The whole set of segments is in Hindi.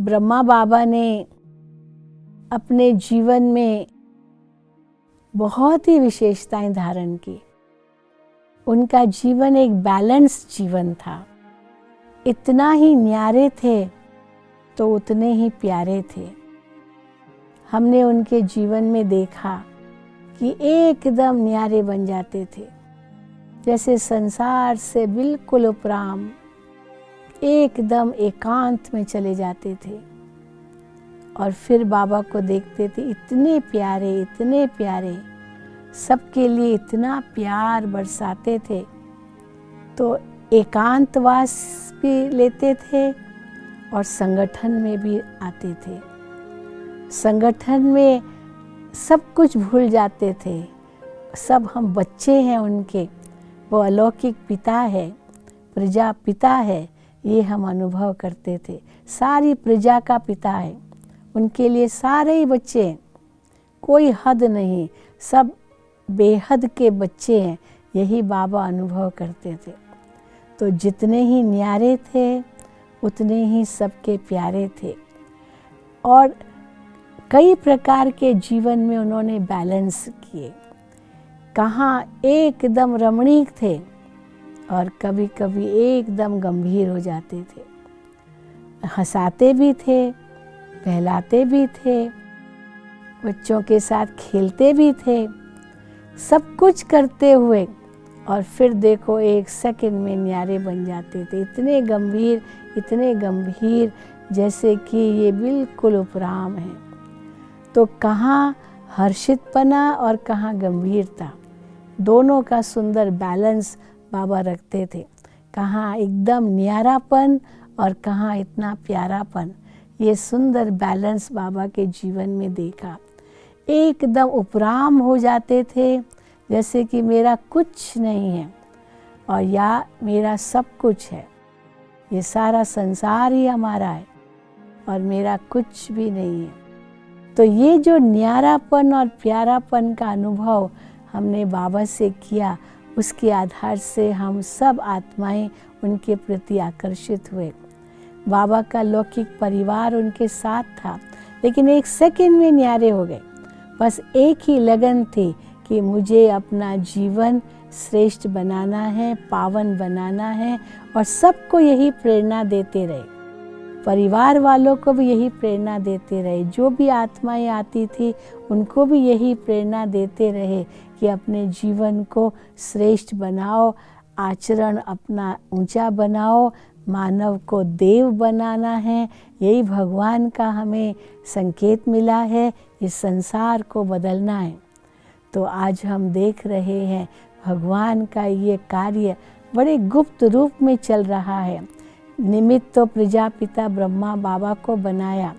ब्रह्मा बाबा ने अपने जीवन में बहुत ही विशेषताएं धारण की। उनका जीवन एक बैलेंस्ड जीवन था। इतना ही न्यारे थे तो उतने ही प्यारे थे। हमने उनके जीवन में देखा कि एकदम न्यारे बन जाते थे, जैसे संसार से बिल्कुल उपराम, एकदम एकांत में चले जाते थे। और फिर बाबा को देखते थे, इतने प्यारे, सबके लिए इतना प्यार बरसाते थे। तो एकांतवास भी लेते थे और संगठन में भी आते थे। संगठन में सब कुछ भूल जाते थे, सब हम बच्चे हैं उनके। वो अलौकिक पिता है, प्रजा पिता है, ये हम अनुभव करते थे। सारी प्रजा का पिता है, उनके लिए सारे ही बच्चे हैं, कोई हद नहीं, सब बेहद के बच्चे हैं, यही बाबा अनुभव करते थे। तो जितने ही न्यारे थे उतने ही सबके प्यारे थे। और कई प्रकार के जीवन में उन्होंने बैलेंस किए। कहाँ एकदम रमणीक थे और कभी कभी एकदम गंभीर हो जाते थे। हंसाते भी थे, बहलाते भी थे, बच्चों के साथ खेलते भी थे, सब कुछ करते हुए और फिर देखो एक सेकंड में न्यारे बन जाते थे। इतने गंभीर जैसे कि ये बिल्कुल उपराम है। तो कहाँ हर्षितपना और कहाँ गंभीरता, दोनों का सुंदर बैलेंस बाबा रखते थे। कहाँ एकदम न्यारापन और कहाँ इतना प्यारापन, ये सुंदर बैलेंस बाबा के जीवन में देखा। एकदम उपराम हो जाते थे, जैसे कि मेरा कुछ नहीं है और या मेरा सब कुछ है, ये सारा संसार ही हमारा है और मेरा कुछ भी नहीं है। तो ये जो न्यारापन और प्यारापन का अनुभव हमने बाबा से किया, उसके आधार से हम सब आत्माएं उनके प्रति आकर्षित हुए। बाबा का लौकिक परिवार उनके साथ था, लेकिन एक सेकंड में न्यारे हो गए। बस एक ही लगन थी कि मुझे अपना जीवन श्रेष्ठ बनाना है, पावन बनाना है, और सबको यही प्रेरणा देते रहे, परिवार वालों को भी यही प्रेरणा देते रहे। जो भी आत्माएं आती थी उनको भी यही प्रेरणा देते रहे कि अपने जीवन को श्रेष्ठ बनाओ, आचरण अपना ऊंचा बनाओ, मानव को देव बनाना है, यही भगवान का हमें संकेत मिला है, इस संसार को बदलना है। तो आज हम देख रहे हैं भगवान का ये कार्य बड़े गुप्त रूप में चल रहा है। निमित्त तो प्रजापिता ब्रह्मा बाबा को बनाया,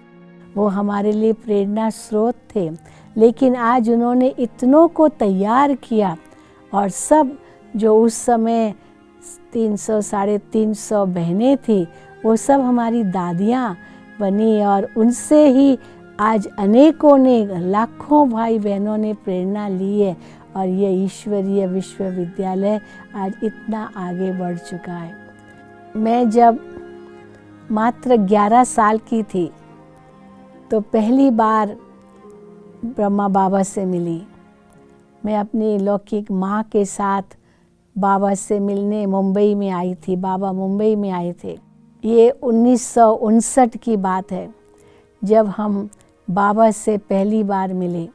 वो हमारे लिए प्रेरणा स्रोत थे, लेकिन आज उन्होंने इतनों को तैयार किया और सब जो उस समय 300 साढ़े 300 बहनें थी, वो सब हमारी दादियाँ बनी और उनसे ही आज अनेकों ने, लाखों भाई बहनों ने प्रेरणा ली है और ये ईश्वरीय विश्वविद्यालय आज इतना आगे बढ़ चुका है। मैं जब मात्र 11 साल की थी तो पहली बार ब्रह्मा बाबा से मिली। मैं अपनी लौकिक माँ के साथ बाबा से मिलने मुंबई में आई थी। बाबा मुंबई में आए थे। ये 1959 की बात है जब हम बाबा से पहली बार मिले।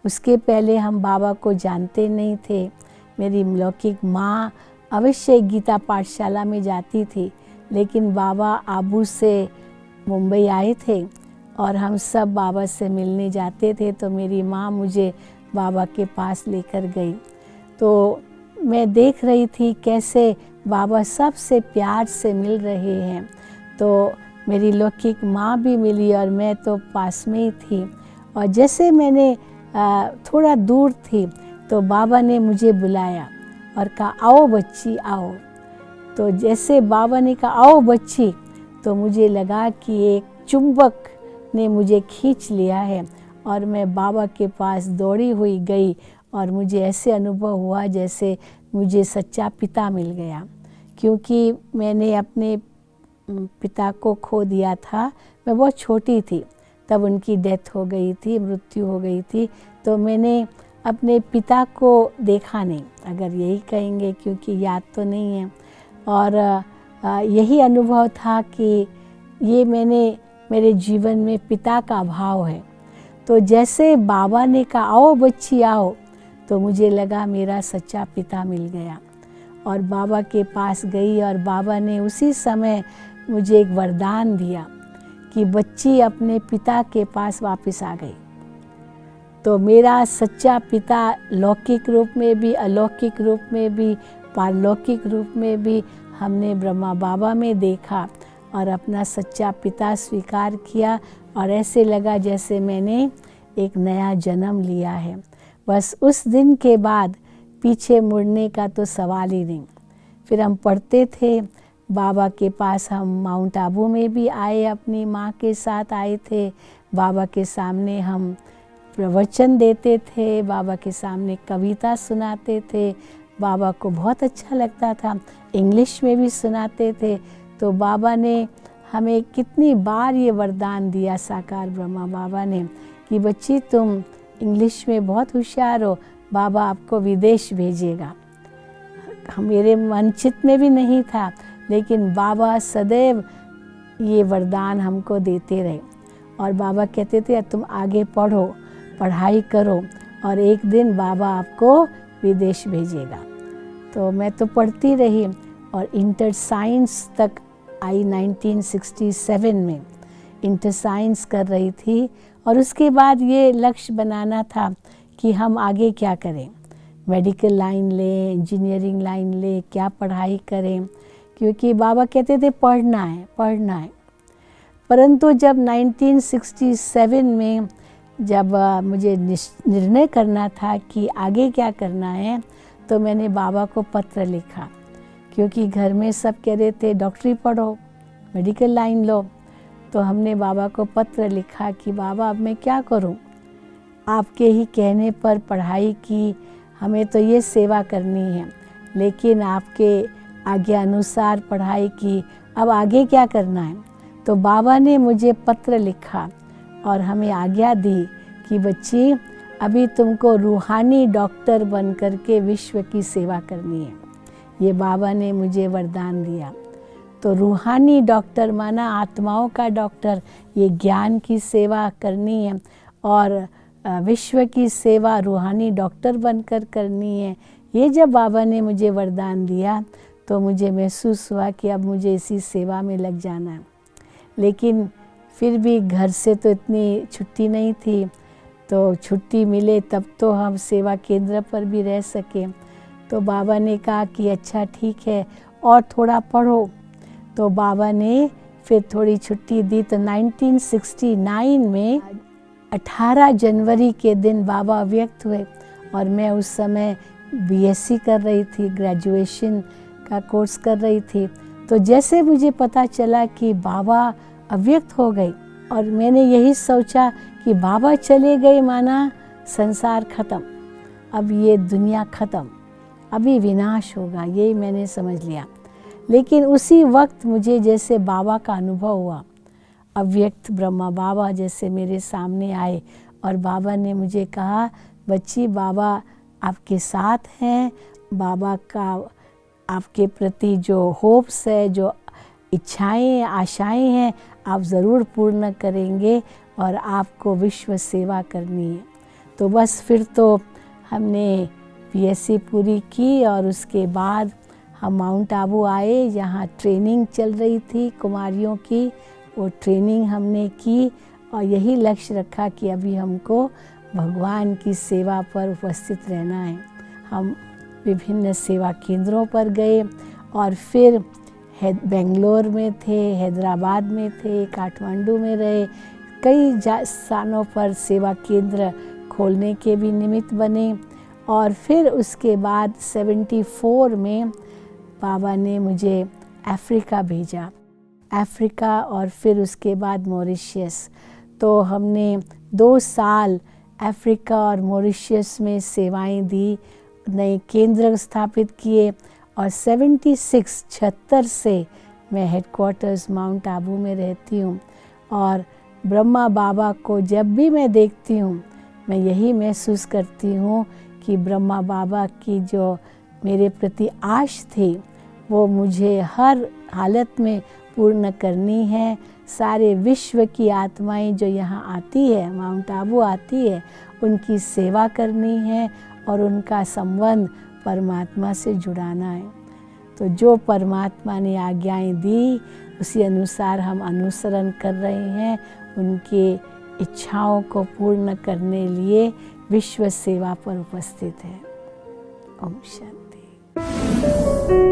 उसके पहले हम बाबा को जानते नहीं थे। मेरी लौकिक माँ अवश्य गीता पाठशाला में जाती थी, लेकिन बाबा आबू से मुंबई आए थे और हम सब बाबा से मिलने जाते थे। तो मेरी माँ मुझे बाबा के पास लेकर गई। तो मैं देख रही थी कैसे बाबा सबसे प्यार से मिल रहे हैं। तो मेरी लौकिक माँ भी मिली और मैं तो पास में ही थी। और जैसे मैंने थोड़ा दूर थी तो बाबा ने मुझे बुलाया और कहा, आओ बच्ची आओ। तो जैसे बाबा ने कहा आओ बच्ची, तो मुझे लगा कि एक चुंबक ने मुझे खींच लिया है और मैं बाबा के पास दौड़ी हुई गई और मुझे ऐसे अनुभव हुआ जैसे मुझे सच्चा पिता मिल गया। क्योंकि मैंने अपने पिता को खो दिया था, मैं बहुत छोटी थी, तब उनकी डेथ हो गई थी, मृत्यु हो गई थी। तो मैंने अपने पिता को देखा नहीं, अगर यही कहेंगे, क्योंकि याद तो नहीं है। और यही अनुभव था कि ये मेरे जीवन में पिता का अभाव है। तो जैसे बाबा ने कहा आओ बच्ची आओ, तो मुझे लगा मेरा सच्चा पिता मिल गया। और बाबा के पास गई और बाबा ने उसी समय मुझे एक वरदान दिया कि बच्ची अपने पिता के पास वापस आ गई। तो मेरा सच्चा पिता लौकिक रूप में भी, अलौकिक रूप में भी, पारलौकिक रूप में भी हमने ब्रह्मा बाबा में देखा और अपना सच्चा पिता स्वीकार किया। और ऐसे लगा जैसे मैंने एक नया जन्म लिया है। बस उस दिन के बाद पीछे मुड़ने का तो सवाल ही नहीं। फिर हम पढ़ते थे बाबा के पास, हम माउंट आबू में भी आए, अपनी माँ के साथ आए थे। बाबा के सामने हम प्रवचन देते थे, बाबा के सामने कविता सुनाते थे। बाबा को बहुत अच्छा लगता था, इंग्लिश में भी सुनाते थे। तो बाबा ने हमें कितनी बार ये वरदान दिया, साकार ब्रह्मा बाबा ने, कि बच्ची तुम इंग्लिश में बहुत होशियार हो, बाबा आपको विदेश भेजेगा। मेरे मनचित में भी नहीं था, लेकिन बाबा सदैव ये वरदान हमको देते रहे। और बाबा कहते थे तुम आगे पढ़ो, पढ़ाई करो, और एक दिन बाबा आपको विदेश भेजेगा। तो मैं तो पढ़ती रही और इंटर साइंस तक आई। 1967 में इंटर साइंस कर रही थी। और उसके बाद ये लक्ष्य बनाना था कि हम आगे क्या करें, मेडिकल लाइन लें, इंजीनियरिंग लाइन लें, क्या पढ़ाई करें, क्योंकि बाबा कहते थे पढ़ना है पढ़ना है। परंतु जब 1967 में जब मुझे निर्णय करना था कि आगे क्या करना है, तो मैंने बाबा को पत्र लिखा, क्योंकि घर में सब कह रहे थे डॉक्टरी पढ़ो, मेडिकल लाइन लो। तो हमने बाबा को पत्र लिखा कि बाबा अब मैं क्या करूं, आपके ही कहने पर पढ़ाई की, हमें तो ये सेवा करनी है, लेकिन आपके आज्ञा अनुसार पढ़ाई की, अब आगे क्या करना है। तो बाबा ने मुझे पत्र लिखा और हमें आज्ञा दी कि बच्ची अभी तुमको रूहानी डॉक्टर बन कर के विश्व की सेवा करनी है। ये बाबा ने मुझे वरदान दिया। तो रूहानी डॉक्टर माना आत्माओं का डॉक्टर, ये ज्ञान की सेवा करनी है और विश्व की सेवा रूहानी डॉक्टर बनकर करनी है। ये जब बाबा ने मुझे वरदान दिया तो मुझे महसूस हुआ कि अब मुझे इसी सेवा में लग जाना है। लेकिन फिर भी घर से तो इतनी छुट्टी नहीं थी, तो छुट्टी मिले तब तो हम सेवा केंद्र पर भी रह सकें। तो बाबा ने कहा कि अच्छा ठीक है और थोड़ा पढ़ो। तो बाबा ने फिर थोड़ी छुट्टी दी। तो 1969 में 18 जनवरी के दिन बाबा व्यक्त हुए और मैं उस समय बीएससी कर रही थी, ग्रेजुएशन का कोर्स कर रही थी। तो जैसे मुझे पता चला कि बाबा अव्यक्त हो गई और मैंने यही सोचा कि बाबा चले गए माना संसार खत्म, अब ये दुनिया खत्म, अभी विनाश होगा, यही मैंने समझ लिया। लेकिन उसी वक्त मुझे जैसे बाबा का अनुभव हुआ, अव्यक्त ब्रह्मा बाबा जैसे मेरे सामने आए और बाबा ने मुझे कहा बच्ची बाबा आपके साथ हैं, बाबा का आपके प्रति जो होप्स है, जो इच्छाएं आशाएं हैं, आप ज़रूर पूर्ण करेंगे और आपको विश्व सेवा करनी है। तो बस फिर तो हमने बीएससी पूरी की और उसके बाद हम माउंट आबू आए। यहाँ ट्रेनिंग चल रही थी कुमारियों की, वो ट्रेनिंग हमने की और यही लक्ष्य रखा कि अभी हमको भगवान की सेवा पर उपस्थित रहना है। हम विभिन्न सेवा केंद्रों पर गए और फिर बेंगलोर में थे, हैदराबाद में थे, काठमांडू में रहे, कई स्थानों पर सेवा केंद्र खोलने के भी निमित्त बने। और फिर उसके बाद 74 में बाबा ने मुझे अफ्रीका भेजा, अफ्रीका और फिर उसके बाद मॉरिशस। तो हमने 2 साल अफ्रीका और मॉरिशस में सेवाएं दी, नए केंद्र स्थापित किए और 76 से मैं हेडक्वार्टर्स माउंट आबू में रहती हूँ और ब्रह्मा बाबा को जब भी मैं देखती हूँ मैं यही महसूस करती हूँ कि ब्रह्मा बाबा की जो मेरे प्रति आश थी वो मुझे हर हालत में पूर्ण करनी है। सारे विश्व की आत्माएं जो यहाँ आती है, माउंट आबू आती है, उनकी सेवा करनी है और उनका संबंध परमात्मा से जुड़ाना है। तो जो परमात्मा ने आज्ञाएं दी उसी अनुसार हम अनुसरण कर रहे हैं। उनके इच्छाओं को पूर्ण करने लिए विश्व सेवा पर उपस्थित है। ओम शांति।